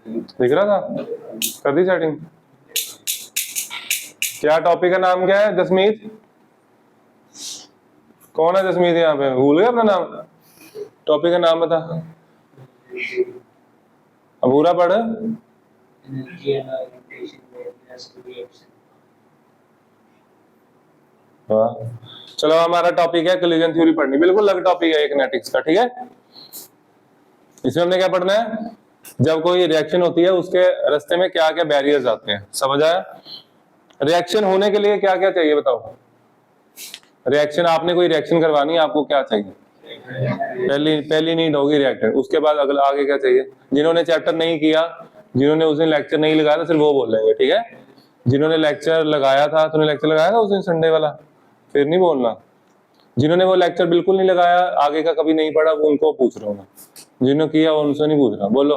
दिख रहा था? कर दी सेटिंग? क्या टॉपिक का नाम क्या है जसमीत? कौन है जसमीत यहाँ पे? भूल गया अपना नाम? टॉपिक का नाम बता। अबूरा पढ़। हाँ चलो, हमारा टॉपिक है कोलिजन थ्योरी पढ़नी, बिल्कुल अलग टॉपिक है किनेटिक्स का, ठीक है। इसमें हमने क्या पढ़ना है? जब कोई रिएक्शन होती है उसके रास्ते में क्या क्या बैरियर्स आते हैं, समझ आया? रिएक्शन होने के लिए क्या क्या चाहिए बताओ? रिएक्शन, आपने कोई रिएक्शन करवानी है, आपको क्या चाहिए? पहली नीड होगी रिएक्टर। उसके बाद अगला आगे क्या चाहिए? जिन्होंने चैप्टर नहीं किया, जिन्होंने उस दिन लेक्चर नहीं लगाया था, सिर्फ वो बोलेंगे, ठीक है। जिन्होंने लेक्चर लगाया था, तूने लेक्चर लगाया था उस दिन संडे वाला, फिर नहीं बोलना। जिन्होंने वो लेक्चर बिल्कुल नहीं लगाया, आगे का कभी नहीं पढ़ा, वो उनको पूछ रहा हूँ मैं। जिन्होंने किया उनसे नहीं पूछ रहा। बोलो।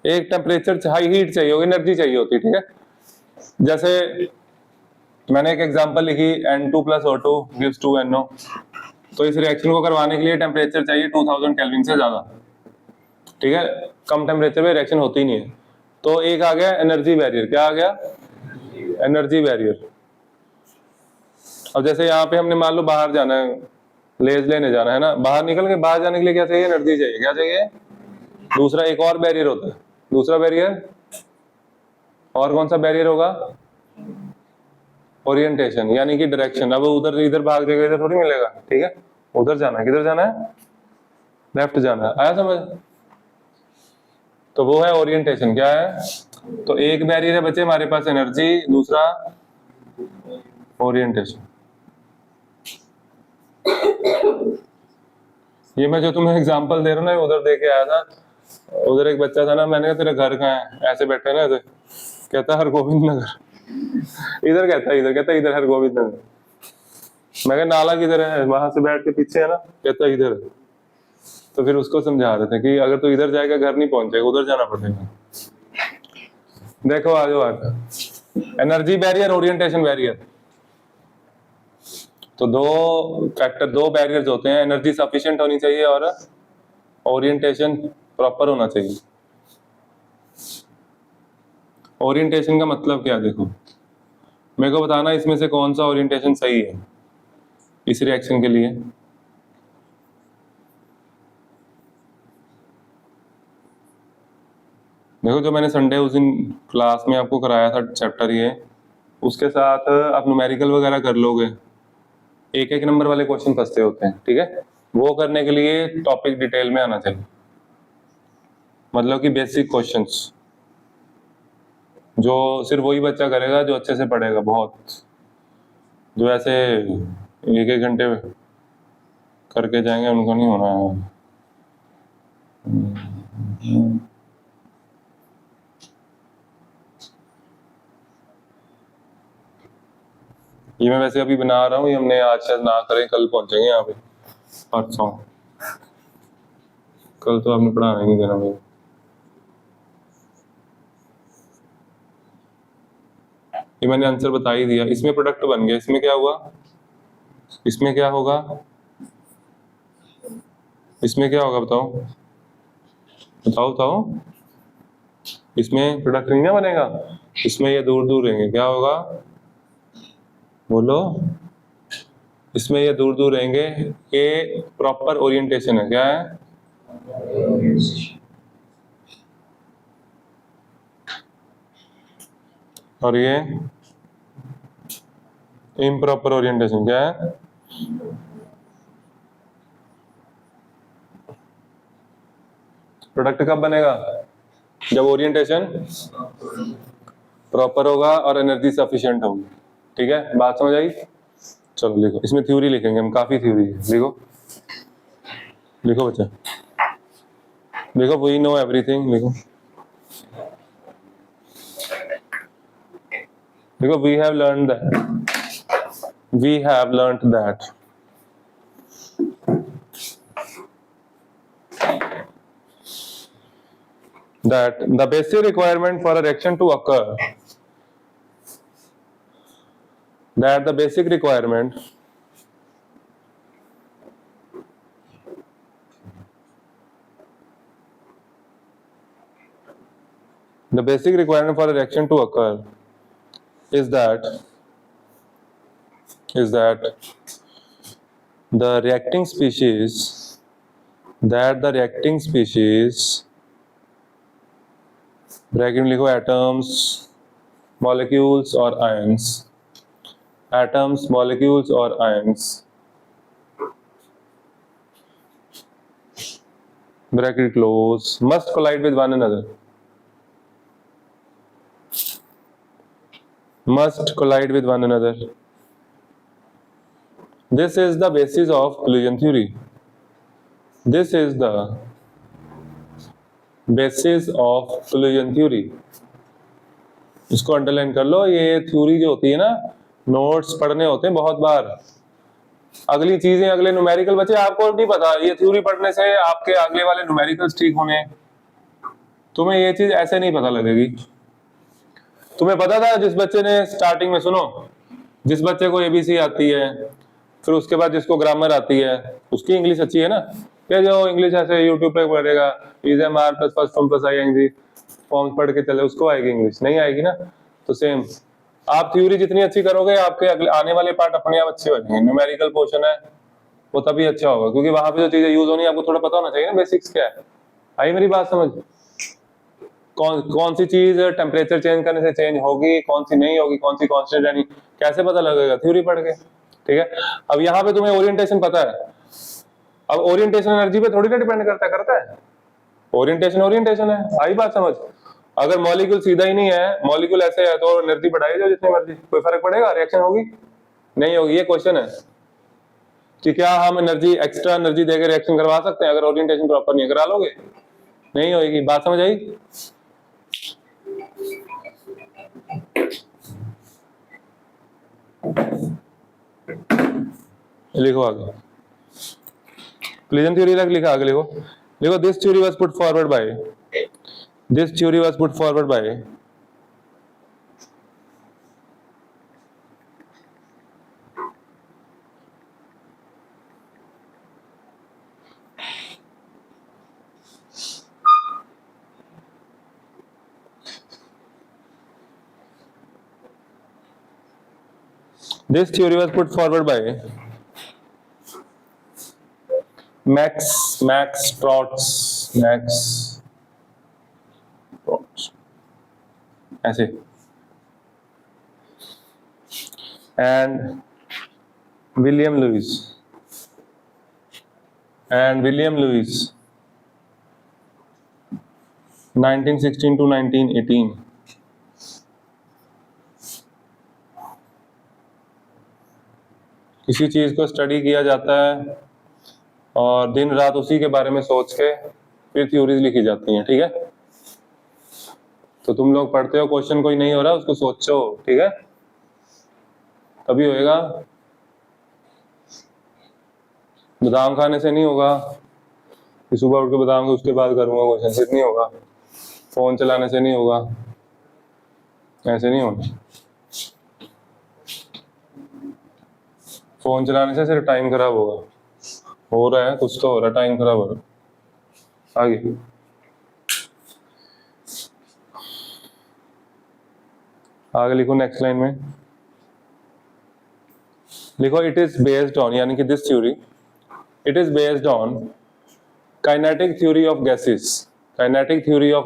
एक टेम्परेचर हाई हीट चाहिए होगी, एनर्जी चाहिए होती, ठीक है। जैसे मैंने एक एग्जांपल लिखी, N2 + O2 gives 2NO। तो इस रिएक्शन को करवाने के लिए टेम्परेचर चाहिए 2000 केल्विन से ज्यादा, ठीक है। कम टेम्परेचर पे रिएक्शन होती नहीं है। तो एक आ गया एनर्जी बैरियर। क्या आ गया? Energy barrier. अब जैसे यहाँ पे हमने मान लो बाहर जाना है, लेज लेने जाना है ना, बाहर निकल के बाहर जाने के लिए क्या चाहिए? एनर्जी चाहिए। क्या चाहिए? दूसरा एक और बैरियर होता है। दूसरा बैरियर और कौन सा बैरियर होगा? ओरिएंटेशन, यानी कि डायरेक्शन। अब उधर इधर भाग जाएगा, इधर थोड़ी मिलेगा, ठीक है। उधर जाना है। किधर जाना है? लेफ्ट जाना है। आया समझ? तो वो है ओरिएंटेशन। क्या है? तो एक बैरियर है बच्चे हमारे पास एनर्जी, दूसरा ओरिएंटेशन। ये मैं जो तुम्हें एग्जांपल दे रहा हूँ ना, उधर दे के आया था। उधर एक बच्चा था ना, मैंने कहा तेरा घर कहाँ है? ऐसे बैठे ना ऐसे, कहता हरगोविंद नगर। इधर कहता है, इधर कहता है, इधर हरगोविंद नगर। मैं कहा नाला किधर है? वहां से बैठ के पीछे है ना, कहता है इधर। तो फिर उसको समझा रहे थे कि अगर तू इधर जाएगा घर नहीं पहुंचेगा, उधर जाना पड़ेगा। देखो आ जाओ आगे। Energy barrier, orientation barrier. तो दो बैरियर्स होते हैं, एनर्जी सफिशिएंट होनी चाहिए और ओरिएंटेशन प्रॉपर होना चाहिए। ओरिएंटेशन का मतलब क्या? देखो मेरे को बताना इसमें से कौन सा ओरिएंटेशन सही है इस रिएक्शन के लिए। देखो जो मैंने संडे उस दिन क्लास में आपको कराया था चैप्टर, ये उसके साथ आप न्यूमेरिकल वगैरह कर लोगे। एक एक नंबर वाले क्वेश्चन फंसते होते हैं, ठीक है। वो करने के लिए टॉपिक डिटेल में आना चाहिए, मतलब कि बेसिक क्वेश्चंस जो सिर्फ वही बच्चा करेगा जो अच्छे से पढ़ेगा। बहुत जो ऐसे एक एक घंटे करके जाएंगे उनको नहीं होना है। ये मैं वैसे अभी बना रहा हूँ, ये हमने आज शायद ना करें, कल पहुंचेंगे यहाँ पे, परसों। कल तो आपने पढ़ाना नहीं देना मुझे। ये मैंने आंसर बता ही दिया। इसमें प्रोडक्ट बन गया, इसमें क्या हुआ? इसमें क्या होगा? इसमें क्या होगा बताओ बताओ बताओ। इसमें प्रोडक्ट नहीं ना बनेगा, इसमें ये दूर दूर रहेंगे। क्या होगा? बोलो। इसमें ये दूर दूर रहेंगे, ये प्रॉपर ओरिएंटेशन है। क्या है? और ये इम्प्रॉपर ओरिएंटेशन। क्या है? प्रोडक्ट कब बनेगा? जब ओरिएंटेशन प्रॉपर होगा और एनर्जी सफिशिएंट होगी, ठीक है। बात समझ आई? चलो लिखो, इसमें थ्योरी लिखेंगे हम, काफी थ्योरी है। लिखो लिखो बच्चा, लिखो वी नो एवरीथिंग। लिखो लिखो we have learned that, we have learned that that the basic requirement for a reaction to occur, that the basic requirement The basic requirement for a reaction to occur is that the reacting species bracket में लिखो atoms, molecules or ions bracket close must collide with one another. This is the basis of collision theory. इसको underline कर लो। ये theory जो होती है ना, notes पढ़ने होते हैं बहुत बार। अगली चीजें, अगले न्यूमेरिकल बच्चे आपको नहीं पता, ये थ्योरी पढ़ने से आपके अगले वाले न्यूमेरिकल्स ठीक होने, तुम्हें ये चीज ऐसे नहीं पता लगेगी। तुम्हें पता था जिस बच्चे ने स्टार्टिंग में, सुनो, जिस बच्चे को एबीसी आती है, फिर उसके बाद जिसको ग्रामर आती है, उसकी इंग्लिश अच्छी है ना। क्या जो इंग्लिश ऐसे यूट्यूब पे पढ़ेगा, EZMR plus first form plus ING form पढ़ के चले, उसको आएगी इंग्लिश? नहीं आएगी ना। तो सेम, आप थ्योरी जितनी अच्छी करोगे, आपके अगले आने वाले पार्ट अपने आप अच्छे बनेंगे। न्यूमेरिकल पोर्शन है वो तभी अच्छा होगा, क्योंकि वहां पे जो चीजें यूज होनी है आपको थोड़ा पता होना चाहिए ना, बेसिक्स क्या है। आई मेरी बात समझ? कौन सी चीज टेम्परेचर चेंज करने से चेंज होगी, कौन सी नहीं होगी, कौन सी कांस्टेंट यानी कैसे पता लगेगा? थ्योरी पढ़ के, ठीक है। अब यहाँ पे तुम्हें ओरिएंटेशन पता है। अब ओरिएंटेशन एनर्जी पे थोड़ी ना डिपेंड करता है। ओरिएंटेशन है। आई बात समझ? अगर मॉलिक्यूल सीधा ही नहीं है, मॉलिक्यूल ऐसे है, तो एनर्जी बढ़ाई जाओ जितनी मर्जी, कोई फर्क पड़ेगा? रिएक्शन होगी? नहीं होगी। ये क्वेश्चन है कि क्या हम एनर्जी, एक्स्ट्रा एनर्जी देकर रिएक्शन करवा सकते हैं? अगर ओरिएंटेशन प्रॉपर नहीं करा लोगे, नहीं होगी। बात समझ आई? लिखो आगे, collision theory तक लिखा, आगे लिखो this theory was put forward by This theory was put forward by Max Trotz, ऐसे, and William Lewis 1916 to 1918। किसी चीज को स्टडी किया जाता है और दिन रात उसी के बारे में सोच के फिर थ्योरीज लिखी जाती हैं, ठीक है। तो तुम लोग पढ़ते हो, क्वेश्चन कोई नहीं हो रहा उसको सोचो, ठीक है, तभी होएगा। बादाम खाने से नहीं होगा कि सुबह उठ के बादाम को उसके बाद करूंगा क्वेश्चन, से नहीं होगा। फोन चलाने से नहीं होगा, ऐसे नहीं होगा। फोन चलाने से सिर्फ टाइम खराब होगा, हो रहा है कुछ तो हो रहा है, टाइम खराब हो रहा है। आगे लिखो, नेक्स्ट लाइन में लिखो, इट इज बेस्ड ऑन, यानी कि this theory, it is based on kinetic theory of gases. Kinetic theory of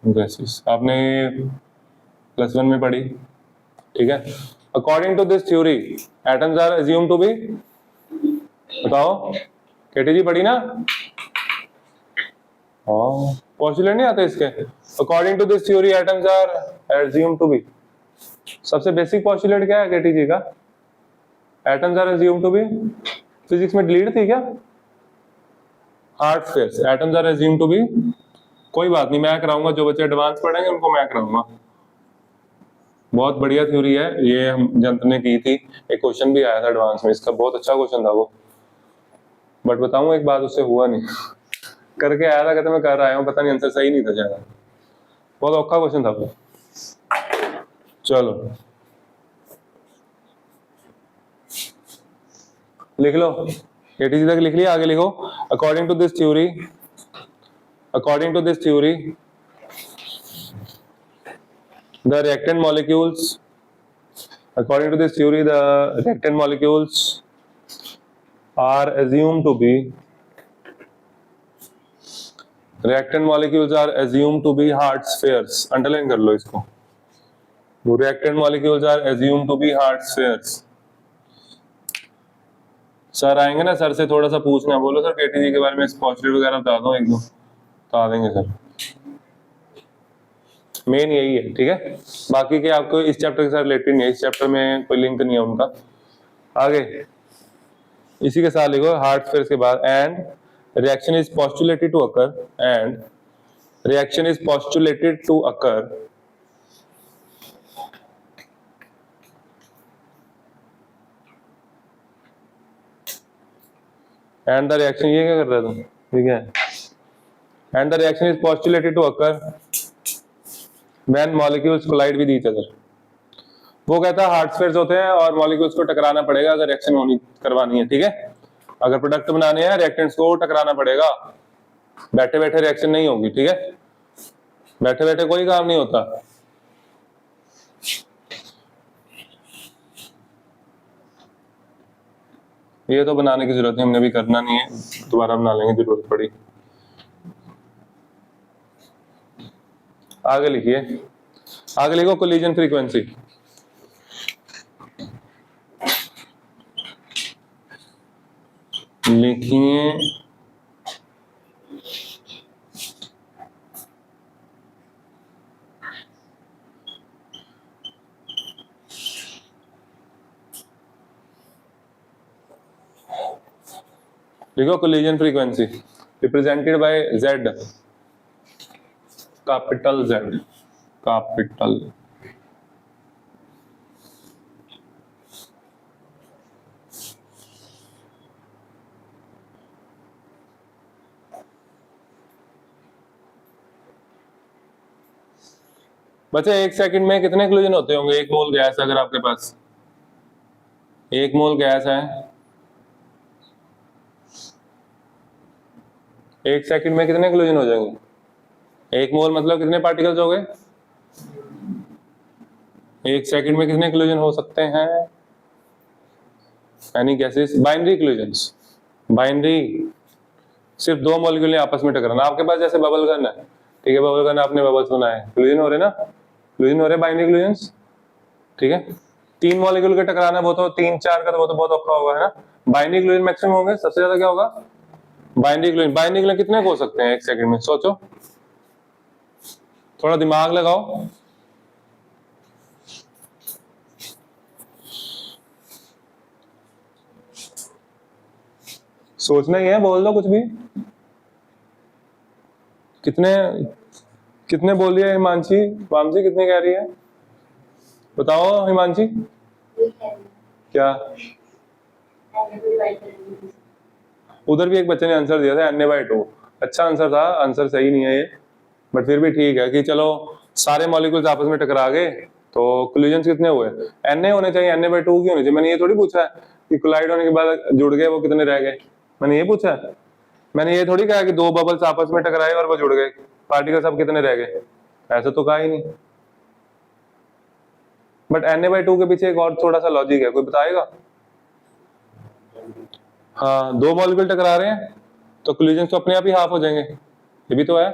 gases आपने +1 में पढ़ी, ठीक है। According to this theory atoms are assume to be, बताओ केटी जी पढ़ी ना? पॉस्टुलेट नहीं आते इसके। According to this theory atoms are assume to be, सबसे बेसिक पॉस्टुलेट क्या है केटी जी का? Atoms are assume to be. Physics में डिलीट थी क्या? Hard face, atoms are assume to be. कोई बात नहीं, मैं कराऊंगा, जो बच्चे एडवांस पढ़ेंगे उनको मैं कराऊंगा। बहुत बढ़िया थ्योरी है ये, हम जंत ने की थी, एक क्वेश्चन भी आया था एडवांस में इसका, बहुत अच्छा क्वेश्चन था वो। बट बताऊं एक बात, उससे हुआ नहीं। करके आया था, कहते मैं कर आया हूँ, पता नहीं आंसर सही नहीं था ज्यादा, बहुत औखा क्वेश्चन था वो। चलो लिख लो, केटी जी तक लिख लिया, आगे लिखो। According to this theory, the reactant molecules, are assumed to be hard spheres. Underline कर लो इसको. Reactant molecules are assumed to be hard spheres. Sir आएंगे ना, सर से थोड़ा सा पूछना, बोलो सर केटीजी के बारे में पॉजिटिव वगैरह बता दो, एक दो बता देंगे सर. मेन यही है, ठीक है. बाकी के आपको इस चैप्टर के साथ रिलेटेड नहीं है, इस चैप्टर में कोई लिंक नहीं है उनका. आगे इसी के साथ लिखो हार्ड स्फीयर्स के बाद, and reaction is postulated to occur, and the reaction, ये क्या कर रहा है तुम, ठीक है. And the reaction is postulated to occur when molecules collide with each other. वो कहता है हार्ड स्फीयर्स होते हैं और मॉलिक्यूल्स को टकराना पड़ेगा अगर रिएक्शन करवानी है, ठीक है. अगर प्रोडक्ट बनाने हैं रिएक्टेंट्स को टकराना पड़ेगा, बैठे बैठे रिएक्शन नहीं होगी, ठीक है. बैठे बैठे कोई काम नहीं होता. ये तो बनाने की जरूरत है, हमने भी करना नहीं है, दोबारा बना लेंगे जरूरत पड़ी. आगे लिखो कोलिजन फ्रीक्वेंसी. लिखिए collision frequency represented by Z, capital Z, capital. बच्चे 1 सेकंड में कितने कोलिजन होते होंगे? 1 मोल गैस अगर आपके पास 1 मोल गैस है, 1 सेकंड में कितने कोलिजन हो जाएंगे? 1 मोल मतलब कितने पार्टिकल्स हो गए? 1 सेकंड में कितने कोलिजन हो सकते हैं? Any gases? Binary collisions. Binary सिर्फ 2 मॉलिक्यूल आपस में टकराना. आपके पास जैसे बबल गन है, ठीक है, बबल गन आपने बबल्स बनाए, कोलिजन हो रहे ना, कोलिजन हो रहे बाइनरी कोलिजन्स, ठीक है. 3 मॉलिक्यूल के टकराना, वो तो 3-4 का तो वो तो बहुत औखा होगा, है ना. बाइनरी कोलिजन मैक्सिमम होंगे, सबसे ज्यादा क्या होगा? बाइनरी कोलिजन कितने हो सकते हैं 1 सेकंड में? सोचो, थोड़ा दिमाग लगाओ. सोचना ही है, बोल दो कुछ भी. कितने बोल रही है हिमांशी? वामसी कितने कह रही है? बताओ हिमांशी. क्या? उधर भी एक बच्चे ने आंसर दिया था Na/2. अच्छा आंसर था, आंसर सही नहीं है ये, बट फिर भी ठीक है कि चलो सारे मॉलिक्यूल्स आपस में टकरा गए तो कोलिजन्स कितने हुए? Na होने चाहिए, Na/2 क्यों होने चाहिए? मैंने ये थोड़ी पूछा है कि कोलाइड होने के बाद जुड़ गए वो कितने रह गए. मैंने ये पूछा है? मैंने ये थोड़ी कहा कि 2 बबल्स आपस में टकराए और वो जुड़ गए, पार्टिकल्स अब कितने रह गए, ऐसा तो कहा ही नहीं. बट Na/2 के पीछे एक और थोड़ा सा लॉजिक है, कोई बताएगा? हाँ, 2 मॉलिक्यूल टकरा रहे हैं तो कोलिजन्स तो अपने आप ही हाफ हो जाएंगे, ये भी तो है.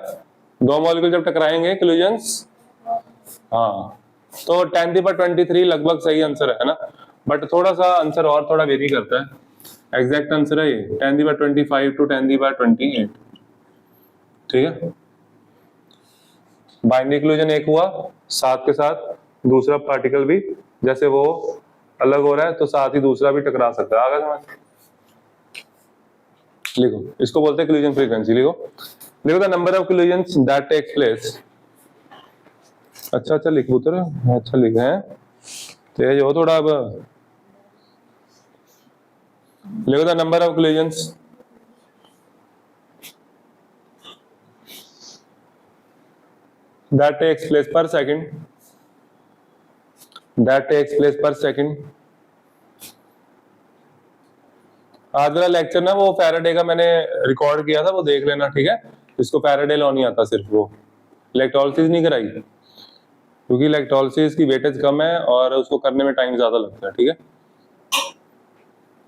2 मॉलिक्यूल जब टकराएंगे कोलिजन्स, हाँ, तो 10⁻23 लगभग सही आंसर है ना. बट थोड़ा सा आंसर और थोड़ा वेरी करता है. एग्जैक्ट आंसर है ये 10⁻25 to 10⁻28, ठीक है. बाइनरी कोलिजन एक हुआ, साथ के साथ दूसरा पार्टिकल भी जैसे वो अलग हो रहा है तो साथ ही दूसरा भी टकरा सकता है. आगे समझ. लिखो, इसको बोलते हैं कोलिजन फ्रीक्वेंसी. लिखो the number of collisions that take place. अच्छा लिख पुत्र, अच्छा लिखे हैं, तेज हो थोड़ा. अब लिखो the number of collisions that takes place per second आज वाला लेक्चर ना वो फैराडे का मैंने रिकॉर्ड किया था, वो देख लेना, ठीक है। इसको फैराडे लॉ नहीं आता, सिर्फ वो इलेक्ट्रोलिसिस नहीं कराई क्योंकि इलेक्ट्रोलिसिस की वेटेज कम है और उसको करने में टाइम ज्यादा लगता है, ठीक है।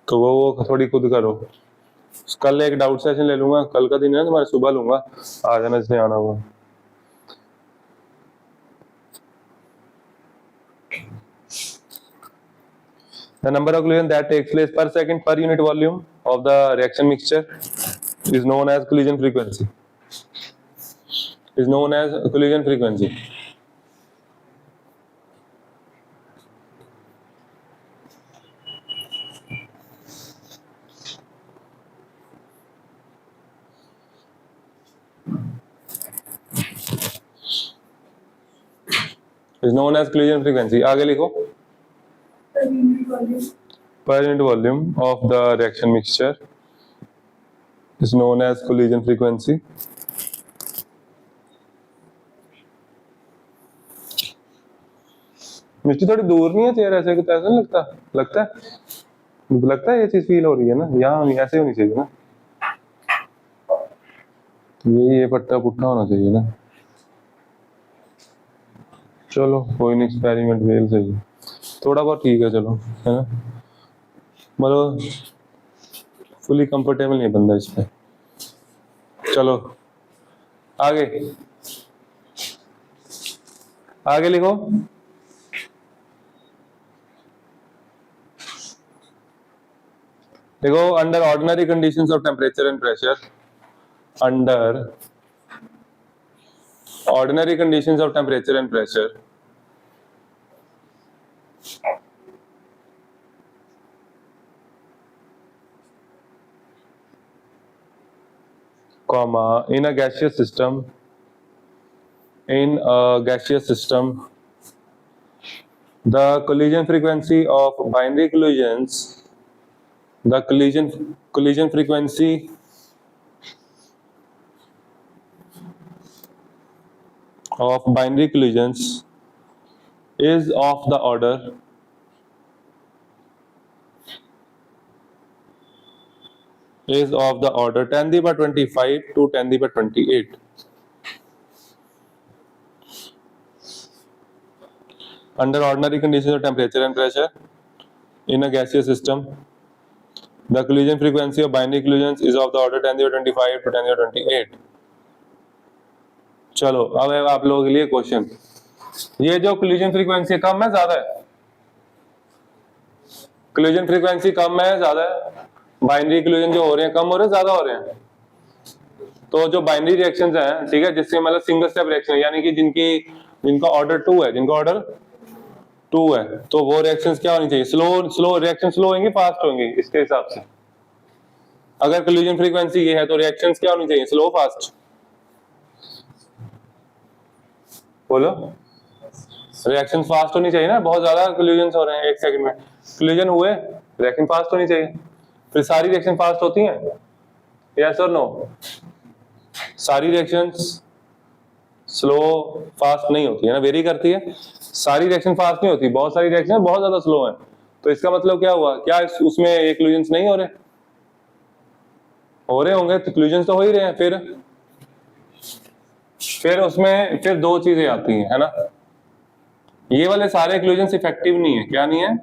तो वो थोड़ी खुद करो। कल एक डाउट सेशन ले लूंगा, कल का दिन है तुम्हारे, सुबह लूंगा, आ जाना इसमें आना होगा। The number of collision that takes place per second per unit volume of the reaction mixture is known as collision frequency. Is known as collision frequency. Is known as collision frequency. आगे लिखो. Per unit volume of the reaction mixture is known as collision frequency. मिट्टी थोड़ी दूर नहीं है chair, ऐसे कुछ ऐसा नहीं लगता? लगता है ये चीज फील हो रही है ना, यहाँ ऐसे होनी चाहिए ना, ये पट्टा पुट्टा होना चाहिए ना। चलो कोई नहीं, एक्सपेरिमेंट फेल सही है, थोड़ा बहुत ठीक है, चलो, है ना। मतलब फुली कंफर्टेबल नहीं बंदा इस पे। चलो आगे लिखो। देखो, under ordinary conditions of temperature and pressure, under ordinary conditions of temperature and pressure, comma, in a gaseous system, the collision frequency of binary collisions, the collision frequency of binary collisions is of the order is of the order 10 to the power 25 to 10 to the power 28. Under ordinary conditions of temperature and pressure in a gaseous system, the collision frequency of binary collisions is of the order 10 to the power 25 to 10 to the power 28. चलो अब आप लोगों के लिए question, ये जो collision frequency कम है ज्यादा है, कोलिजन फ्रीक्वेंसी कम है ज्यादा है, बाइनरी कोलिजन जो हो रहे हैं कम हो रहे हैं ज्यादा हो रहे हैं। तो जो बाइनरी रिएक्शंस हैं, ठीक है, जिससे मतलब सिंगल स्टेप रिएक्शन, यानी कि जिनका ऑर्डर 2 है, तो वो रिएक्शंस क्या होनी चाहिए? स्लो रिएक्शन, स्लो होंगी फास्ट होंगी इसके हिसाब से। अगर कोलिजन फ्रीक्वेंसी ये है तो रिएक्शंस क्या होनी चाहिए? Slow fast. बोलो, रिएक्शन फास्ट होनी चाहिए ना, बहुत ज्यादा कोलिजन हो रहे हैं, 1 सेकंड में कोलिजन हुए, रिएक्शन फास्ट होनी चाहिए। फिर सारी रिएक्शन फास्ट होती हैं? यस और नो? सारी रिएक्शंस स्लो फास्ट नहीं होती है ना, वेरी करती है। सारी रिएक्शन फास्ट नहीं होती, बहुत सारी रिएक्शन बहुत ज्यादा स्लो है। तो इसका मतलब क्या हुआ? क्या उसमें ये कोलिजन्स नहीं हो रहे होंगे? तो कोलिजन्स तो हो ही रहे हैं। फिर उसमें फिर 2 चीजें आती हैं, है ना। ये वाले सारे कोलिजन्स इफेक्टिव नहीं है। क्या नहीं है?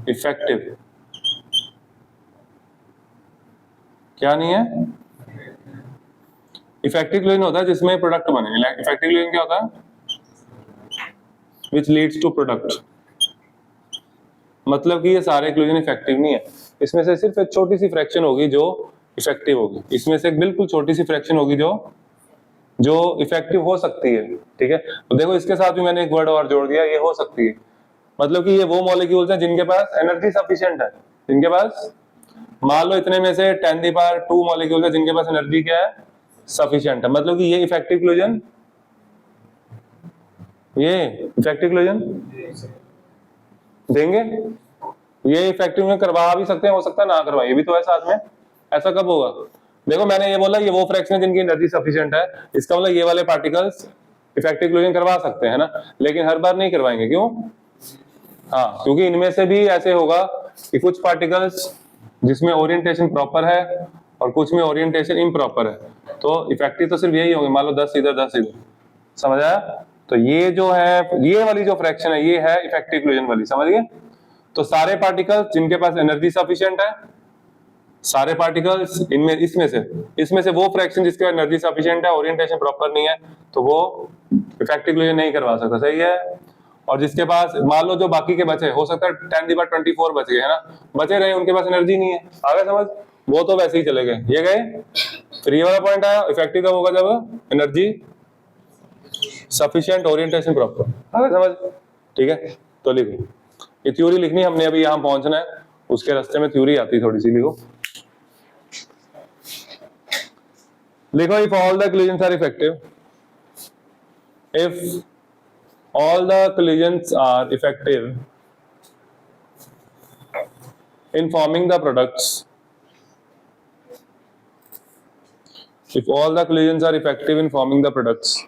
इफेक्टिव। क्या नहीं है? इफेक्टिव कोलिजन होता है जिसमें प्रोडक्ट बने। इफेक्टिव कोलिजन क्या होता है? Which leads to product. मतलब कि ये सारे कोलिजन इफेक्टिव नहीं है, इसमें से सिर्फ एक छोटी सी फ्रैक्शन होगी जो इफेक्टिव होगी, इसमें से एक बिल्कुल छोटी सी फ्रैक्शन होगी जो इफेक्टिव हो सकती है, ठीक है। तो देखो इसके साथ भी मैंने एक वर्ड और जोड़ दिया, ये हो सकती है। मतलब कि ये वो मॉलिक्यूल्स हैं जिनके पास एनर्जी सफिशिएंट है, जिनके पास, मान लो इतने में से 10 की पावर 2 मॉलिक्यूल है जिनके पास एनर्जी क्या है? सफिशिएंट है। मतलब कि ये इफेक्टिव कोलिजन, ये इफेक्टिव कोलिजन देंगे। ये इफेक्टिव में करवा भी सकते हैं, हो सकता है ना करवाए, ये भी तो है साथ में। ऐसा कब होगा? देखो मैंने ये बोला ये वो फ्रैक्शन है जिनकी एनर्जी सफिशिएंट है, इसका मतलब ये वाले पार्टिकल्स इफेक्टिव कोलिजन करवा सकते हैं ना, लेकिन हर बार नहीं करवाएंगे। क्यों? हाँ, क्योंकि इनमें से भी ऐसे होगा कि कुछ पार्टिकल्स जिसमें ओरिएंटेशन प्रॉपर है और कुछ में ओरिएंटेशन इम्प्रॉपर है, तो इफेक्टिव तो सिर्फ यही होंगे। मान लो 10 इधर 10 इधर, समझ आया? तो ये जो है, ये वाली जो फ्रैक्शन है, ये है इफेक्टिव कोलिजन वाली, समझिए? तो सारे पार्टिकल्स जिनके पास एनर्जी सफिशिएंट है, सारे पार्टिकल्स इनमें, इसमें से वो फ्रैक्शन जिसके पास एनर्जी सफिशिएंट है, ओरिएंटेशन प्रॉपर नहीं है, तो वो इफेक्टिव कोलिजन नहीं करवा सकता, सही है? और जिसके पास, मान लो जो बाकी के बचे, हो सकता है 10⁻24 बच गए, है ना, बचे रहे, उनके पास एनर्जी नहीं है, आ गया समझ? वो तो वैसे ही चले गए, ये गए। फिर ये वाला पॉइंट आया, इफेक्टिव कब होगा? जब एनर्जी सफिशिएंट, ओरिएंटेशन प्रॉपर, आ गया समझ? ठीक है, तो लिखो, ये थ्योरी लिखनी, हमने अभी यहां पहुंचना है, उसके रास्ते में थ्योरी आती है थोड़ी सी, लिखो। लिखो, if all the collisions are effective, if all the collisions are effective in forming the products, if all the collisions are effective in forming the products,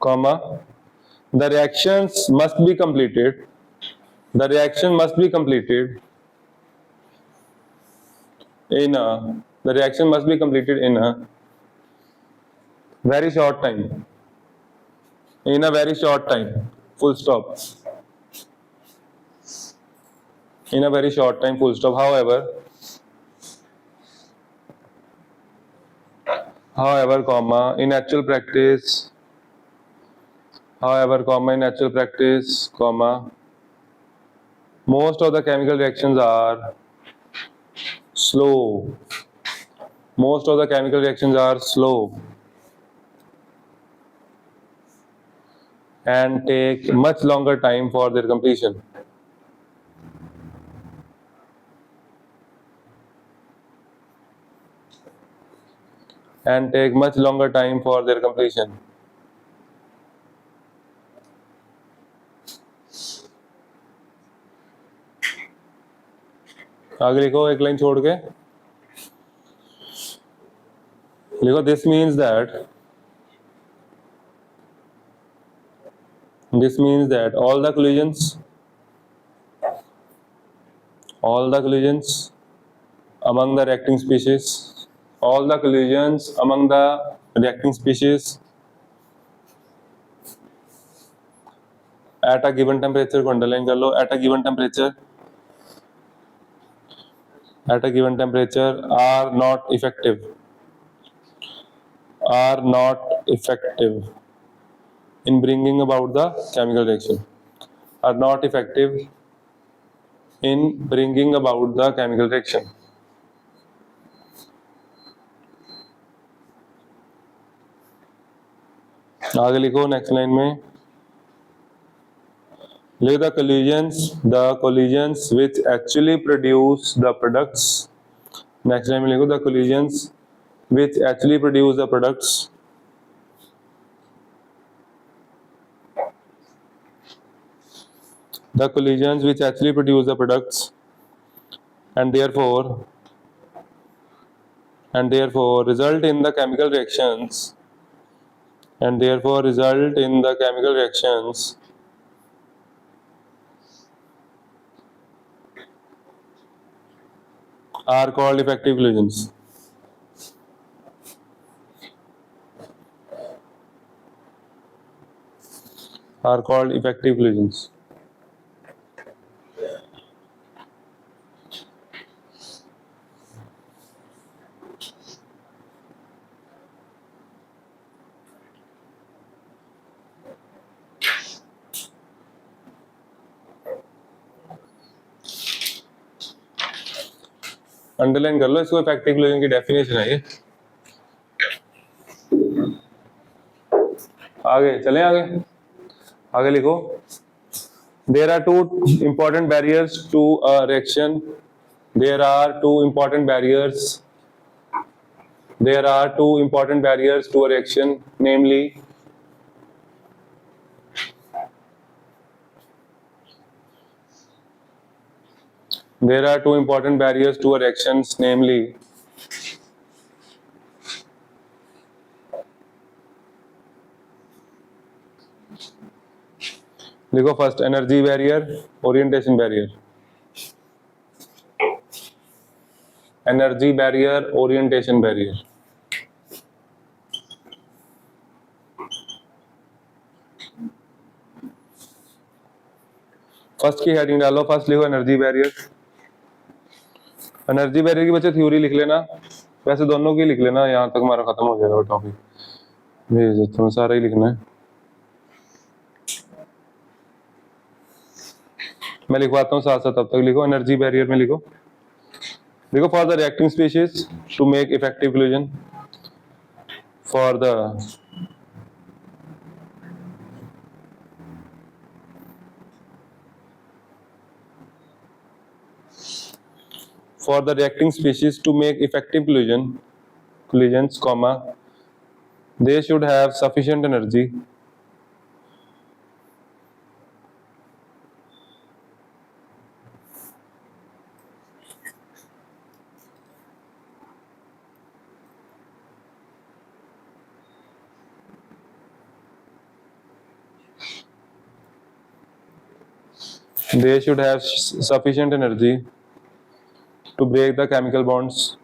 comma, the reactions must be completed, the reaction must be completed in a, the reaction must be completed in a very short time, in a very short time, full stop, in a very short time, full stop. However, comma, in actual practice, however, comma, in actual practice, comma, most of the chemical reactions are slow, most of the chemical reactions are slow and take much longer time for their completion. And take much longer time for their completion. आगे लिखो, एक line छोड़ के लिखो, this means that all the collisions among the reacting species, all the collisions among the reacting species at a given temperature, को underline कर लो, at a given temperature are not effective in bringing about the chemical reaction, are not effective in bringing about the chemical reaction. आगे लिखो, next line में लिखो, the collisions which actually produce the products. Next line में लिखो, the collisions which actually produce the products and therefore result in the chemical reactions are called effective collisions. Are called effective collisions. Underline कर लो इसको, effective collision की definition है ये। आगे चलें, आगे लिखो, there are two important barriers to a reaction. There are two important barriers to a reaction, namely there are two important barriers to reactions, namely लिखो first energy barrier, orientation barrier. Energy barrier, orientation barrier. First की heading डालो, first लिखो energy barrier. Energy barrier की बच्चे theory लिख लेना, वैसे दोनों की लिख लेना, यहाँ तक हमारा खत्म हो जाएगा टॉपिक। भेज देता हूँ, सारा ही लिखना है। मैं लिखवाता हूँ साथ साथ, तब तक लिखो। एनर्जी बैरियर में लिखो, देखो for the reacting species to make effective collision, for the reacting species to make effective collisions, they should have sufficient energy to break the chemical bonds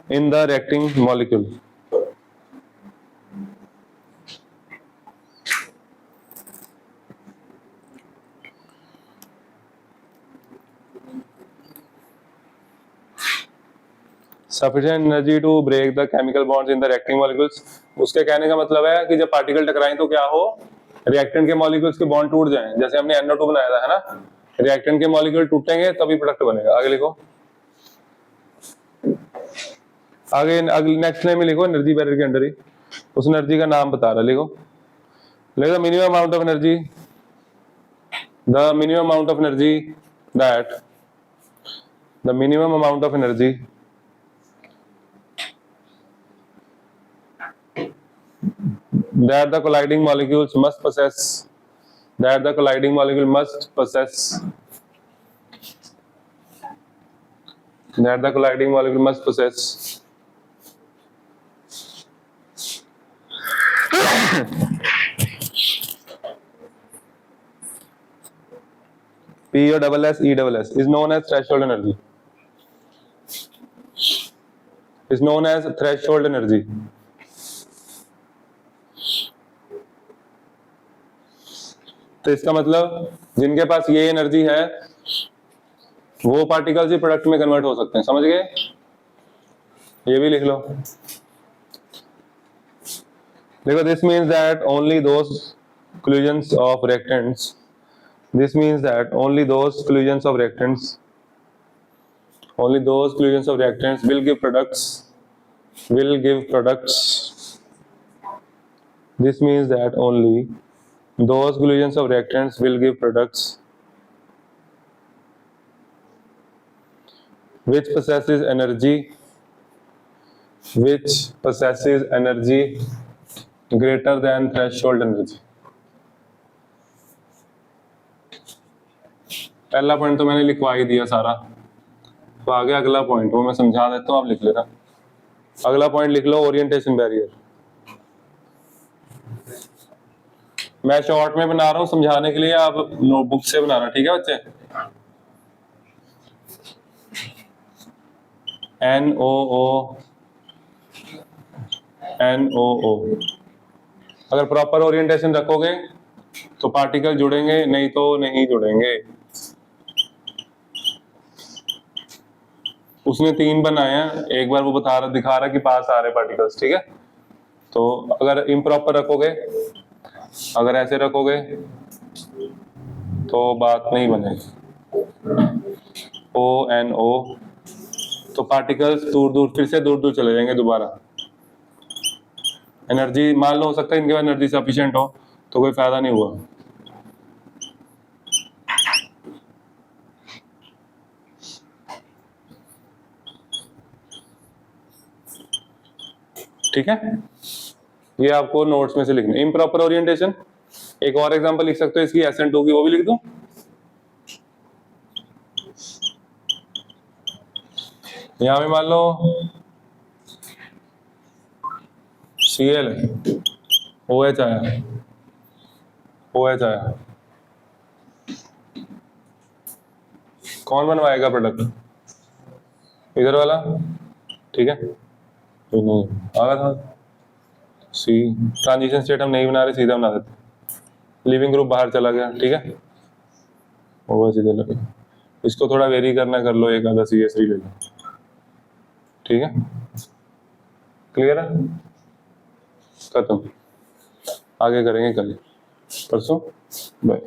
in the reacting molecule. Sufficient energy to break the chemical bonds in the reacting molecules. उसके कहने का मतलब है कि जब particle टकराएं तो क्या हो, रिएक्टेंट के मॉलिक्यूल्स के बॉन्ड टूट जाएं। जैसे हमने NO2 बनाया था, है ना, रिएक्टेंट के मॉलिक्यूल टूटेंगे तभी प्रोडक्ट बनेगा। आगे लिखो, आगे नेक्स्ट लाइन में लिखो, एनर्जी बैरियर के अंदर ही उस एनर्जी का नाम बता रहा, लिखो minimum amount of energy, the minimum amount of energy that the minimum amount of energy that the colliding molecules must possess, that the colliding molecule must possess, that the colliding molecule must possess P O double S E double S is known as threshold energy, is known as threshold energy. तो इसका मतलब जिनके पास ये energy है वो particles ही product में convert हो सकते हैं, समझ गए? ये भी लिख लो, देखो this means that only those collisions of reactants, this means that only those collisions of reactants will give products, this means that only those collisions of reactants will give products which possesses energy greater than threshold energy. पहला point तो मैंने लिखवा ही दिया सारा, तो आगे अगला point वो मैं समझा देता हूँ, आप लिख लेना। अगला पॉइंट लिख लो, ओरिएंटेशन बैरियर। मैं शॉर्ट में बना रहा हूँ समझाने के लिए, आप नोटबुक से बनाना, ठीक है बच्चे? NOO अगर प्रॉपर ओरिएंटेशन रखोगे तो पार्टिकल जुड़ेंगे, नहीं तो नहीं जुड़ेंगे। उसने 3 बनाए हैं, एक बार वो दिखा रहा कि पास आ रहे पार्टिकल्स, ठीक है? तो अगर इम्प्रॉपर रखोगे, अगर ऐसे रखोगे तो बात नहीं बनेगी। ONO तो पार्टिकल्स दूर फिर से दूर चले जाएंगे दोबारा। एनर्जी मान लो, हो सकता है इनके पास एनर्जी सफिशिएंट हो तो कोई फायदा नहीं हुआ। ठीक है, ये आपको नोट्स में से लिखना। इम्प्रॉपर ओरिएंटेशन, एक और एग्जांपल लिख सकते हो इसकी SN2 की, वो भी लिख दो। यहां पे मान लो Cl है, OH आया, OH आया, कौन बनवाएगा प्रोडक्ट? इधर वाला, ठीक है, तो नहीं आगा था। सी ट्रांजिशन स्टेट हम नहीं बना रहे, सीधा बना देते। लिविंग ग्रुप बाहर चला गया, ठीक है, OH इधर लगे। इसको थोड़ा वेरी करना कर लो, एक आधा CH3 ले लो, ठीक है, क्लियर है, खत्म। आगे करेंगे कल परसों, बाय।